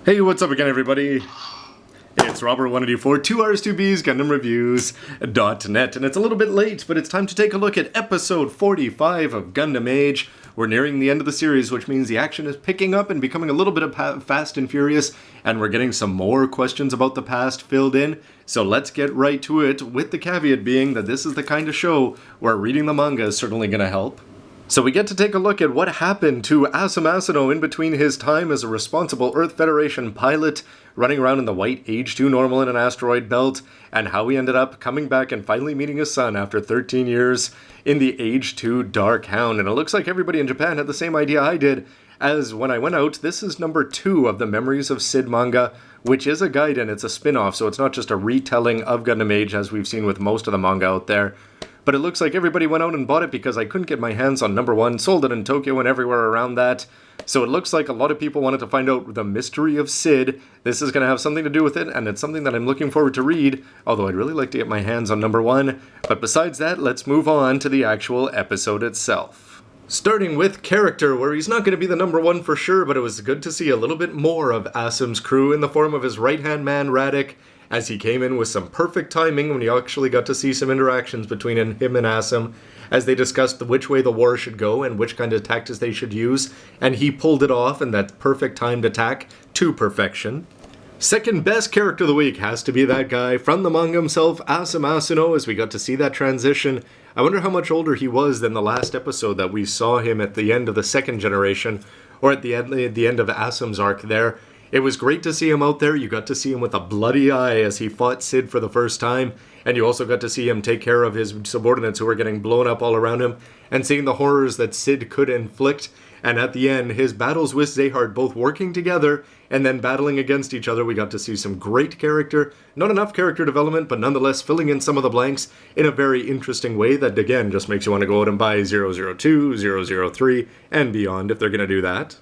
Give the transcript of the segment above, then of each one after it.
Hey, what's up again, everybody? It's Robert184, 2Rs2Bs, GundamReviews.net, and it's a little bit late, but it's time to take a look at episode 45 of Gundam Age. We're nearing the end of the series, which means the action is picking up and becoming a little bit of fast and furious, and we're getting some more questions about the past filled in, so let's get right to it, with the caveat being that this is the kind of show where reading the manga is certainly going to help. So we get to take a look at what happened to Asemu in between his time as a responsible Earth Federation pilot, running around in the white Age 2 normal in an asteroid belt, and how he ended up coming back and finally meeting his son after 13 years in the Age 2 Dark Hound. And it looks like everybody in Japan had the same idea I did, as when I went out, this is number 2 of the Memories of Sid manga, which is a guide and it's a spin-off, so it's not just a retelling of Gundam Age as we've seen with most of the manga out there. But it looks like everybody went out and bought it because I couldn't get my hands on number 1, sold it in Tokyo and everywhere around that. So it looks like a lot of people wanted to find out the mystery of Sid. This is going to have something to do with it, and it's something that I'm looking forward to read, although I'd really like to get my hands on number 1. But besides that, let's move on to the actual episode itself. Starting with character, where he's not going to be the number 1 for sure, but it was good to see a little bit more of Asem's crew in the form of his right-hand man, Radek, as he came in with some perfect timing when you actually got to see some interactions between him and Asem, as they discussed which way the war should go and which kind of tactics they should use, and he pulled it off in that perfect timed attack to perfection. Second best character of the week has to be that guy from the manga himself, Asemu, as we got to see that transition. I wonder how much older he was than the last episode that we saw him at the end of the second generation, or at the end of Asem's arc there. It was great to see him out there. You got to see him with a bloody eye as he fought Sid for the first time, and you also got to see him take care of his subordinates who were getting blown up all around him, and seeing the horrors that Sid could inflict. And at the end, his battles with Zeheart both working together and then battling against each other. We got to see some great character, not enough character development, but nonetheless filling in some of the blanks in a very interesting way that, again, just makes you want to go out and buy 002, 003, and beyond if they're going to do that.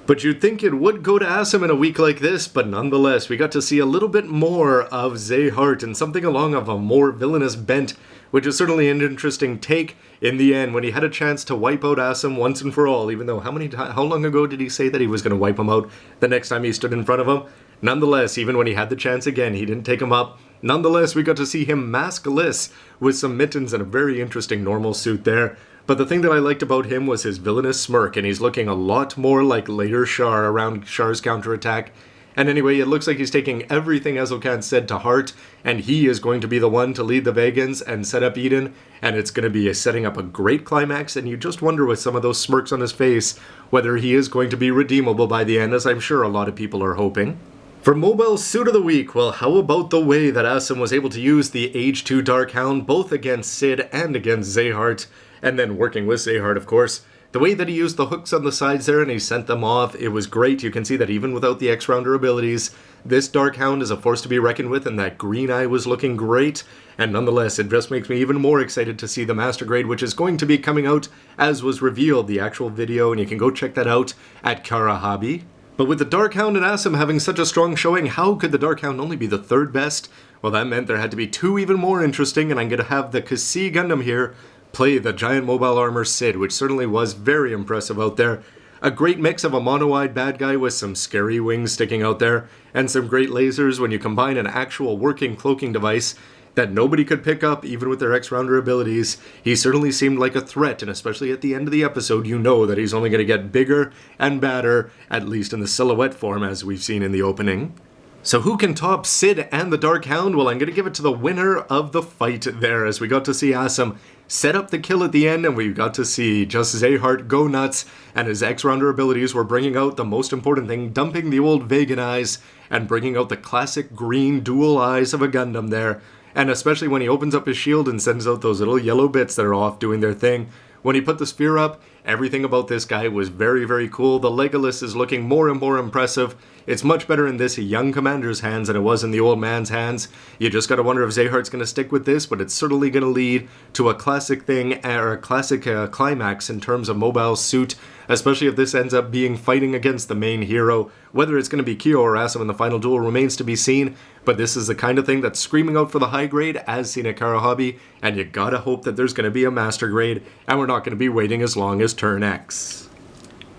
But you'd think it would go to Asem in a week like this, but nonetheless, we got to see a little bit more of Zeheart and something along of a more villainous bent, which is certainly an interesting take in the end when he had a chance to wipe out Asem once and for all, even though how long ago did he say that he was going to wipe him out the next time he stood in front of him? Nonetheless, even when he had the chance again, he didn't take him up. Nonetheless, we got to see him maskless with some mittens and a very interesting normal suit there. But the thing that I liked about him was his villainous smirk, and he's looking a lot more like later Char around Char's counterattack. And anyway, it looks like he's taking everything Ezocan said to heart, and he is going to be the one to lead the Vegans and set up Eden, and it's going to be setting up a great climax, and you just wonder with some of those smirks on his face whether he is going to be redeemable by the end, as I'm sure a lot of people are hoping. For Mobile Suit of the Week, well, how about the way that Asem was able to use the Age 2 Dark Hound both against Sid and against Zeheart, and then working with Zeheart, of course. The way that he used the hooks on the sides there and he sent them off, it was great. You can see that even without the X-Rounder abilities, this Dark Hound is a force to be reckoned with, and that green eye was looking great. And nonetheless, it just makes me even more excited to see the Master Grade, which is going to be coming out, as was revealed, the actual video, and you can go check that out at Karahabi. But with the Dark Hound and Asem having such a strong showing, how could the Dark Hound only be the third best? Well, that meant there had to be 2 even more interesting, and I'm going to have the Kasi Gundam here play the giant mobile armor Sid, which certainly was very impressive out there. A great mix of a mono-eyed bad guy with some scary wings sticking out there, and some great lasers when you combine an actual working cloaking device that nobody could pick up even with their X-Rounder abilities. He certainly seemed like a threat, and especially at the end of the episode, you know that he's only going to get bigger and badder, at least in the silhouette form as we've seen in the opening. So who can top Sid and the Dark Hound? Well, I'm going to give it to the winner of the fight there, as we got to see Asem set up the kill at the end, and we got to see just Zeheart go nuts, and his X-Rounder abilities were bringing out the most important thing, dumping the old Vegan eyes, and bringing out the classic green dual eyes of a Gundam there. And especially when he opens up his shield and sends out those little yellow bits that are off doing their thing. When he put the sphere up, everything about this guy was very, very cool. The Legolas is looking more and more impressive. It's much better in this young commander's hands than it was in the old man's hands. You just gotta wonder if Zeheart's gonna stick with this, but it's certainly gonna lead to a classic thing, or a classic climax in terms of Mobile Suit, especially if this ends up being fighting against the main hero. Whether it's gonna be Kyo or Asem in the final duel remains to be seen, but this is the kind of thing that's screaming out for the high grade, as seen at Karahabi, and you gotta hope that there's gonna be a master grade, and we're not gonna be waiting as long as Turn X.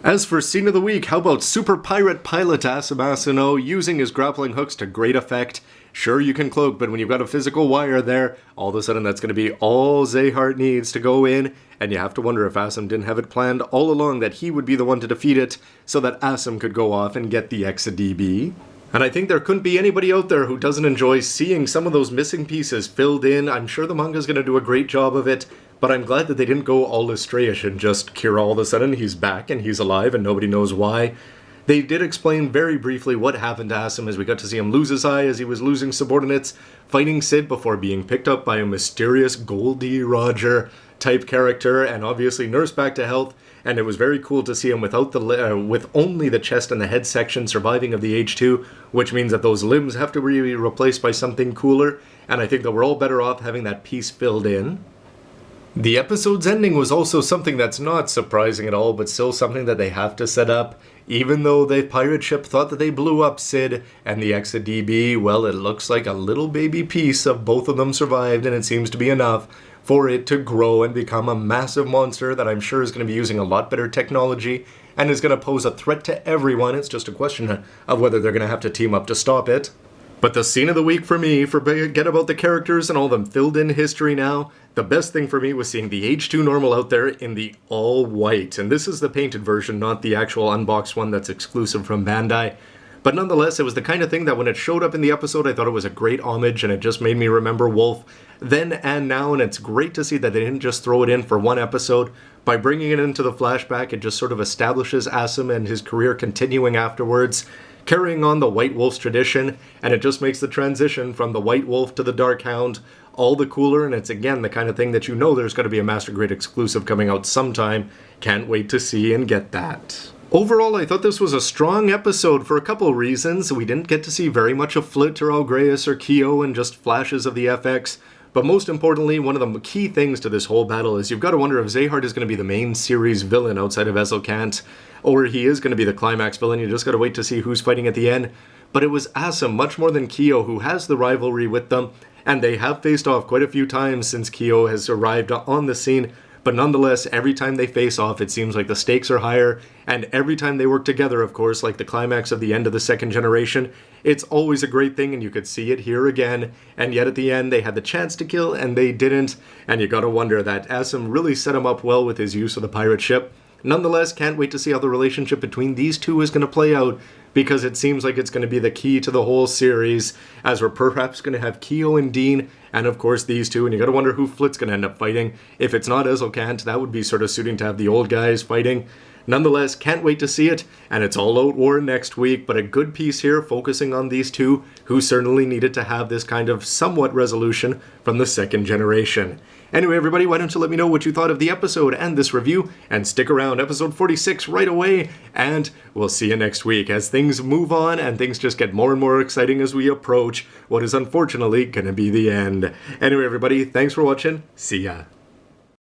As for scene of the week, how about Super Pirate Pilot Asemu using his grappling hooks to great effect? Sure, you can cloak, but when you've got a physical wire there, all of a sudden that's going to be all Zehardt needs to go in, and you have to wonder if Asem didn't have it planned all along that he would be the one to defeat it, so that Asem could go off and get the XDB. And I think there couldn't be anybody out there who doesn't enjoy seeing some of those missing pieces filled in. I'm sure the manga's going to do a great job of it, but I'm glad that they didn't go all Estrayish and just Kira all of a sudden he's back and he's alive and nobody knows why. They did explain very briefly what happened to Asem as we got to see him lose his eye as he was losing subordinates, fighting Sid before being picked up by a mysterious Goldie Roger type character and obviously nursed back to health. And it was very cool to see him without with only the chest and the head section surviving of the Age 2, which means that those limbs have to be replaced by something cooler, and I think that we're all better off having that piece filled in. The episode's ending was also something that's not surprising at all, but still something that they have to set up. Even though the pirate ship thought that they blew up Sid and the XDB, well, it looks like a little baby piece of both of them survived, and it seems to be enough for it to grow and become a massive monster that I'm sure is going to be using a lot better technology and is going to pose a threat to everyone. It's just a question of whether they're going to have to team up to stop it. But the scene of the week for me, forget about the characters and all them filled in history now, the best thing for me was seeing the H2 normal out there in the all white. And this is the painted version, not the actual unboxed one that's exclusive from Bandai. But nonetheless, it was the kind of thing that when it showed up in the episode, I thought it was a great homage and it just made me remember Wolf then and now. And it's great to see that they didn't just throw it in for one episode. By bringing it into the flashback, it just sort of establishes Asem and his career continuing afterwards, carrying on the White Wolf's tradition, and it just makes the transition from the White Wolf to the Dark Hound all the cooler, and it's again the kind of thing that you know there's going to be a Master Grade exclusive coming out sometime. Can't wait to see and get that. Overall, I thought this was a strong episode for a couple of reasons. We didn't get to see very much of Flit or Algreus or Kyo and just flashes of the FX. But most importantly, one of the key things to this whole battle is you've got to wonder if Zehardt is going to be the main series villain outside of Ezelkant, or he is going to be the climax villain. You just got to wait to see who's fighting at the end. But it was Asem, much more than Kyo, who has the rivalry with them, and they have faced off quite a few times since Kyo has arrived on the scene. But nonetheless, every time they face off, it seems like the stakes are higher, and every time they work together, of course, like the climax of the end of the second generation, it's always a great thing, and you could see it here again, and yet at the end, they had the chance to kill, and they didn't, and you gotta wonder that Asem really set him up well with his use of the pirate ship. Nonetheless, can't wait to see how the relationship between these two is going to play out, because it seems like it's going to be the key to the whole series, as we're perhaps going to have Kyo and Dean, and of course these two, and you gotta wonder who Flit's going to end up fighting. If it's not Ezelkant, that would be sort of suiting to have the old guys fighting. Nonetheless, can't wait to see it, and it's all out war next week, but a good piece here focusing on these two, who certainly needed to have this kind of somewhat resolution from the second generation. Anyway, everybody, why don't you let me know what you thought of the episode and this review, and stick around, episode 46 right away, and we'll see you next week as things move on and things just get more and more exciting as we approach what is unfortunately going to be the end. Anyway, everybody, thanks for watching. See ya.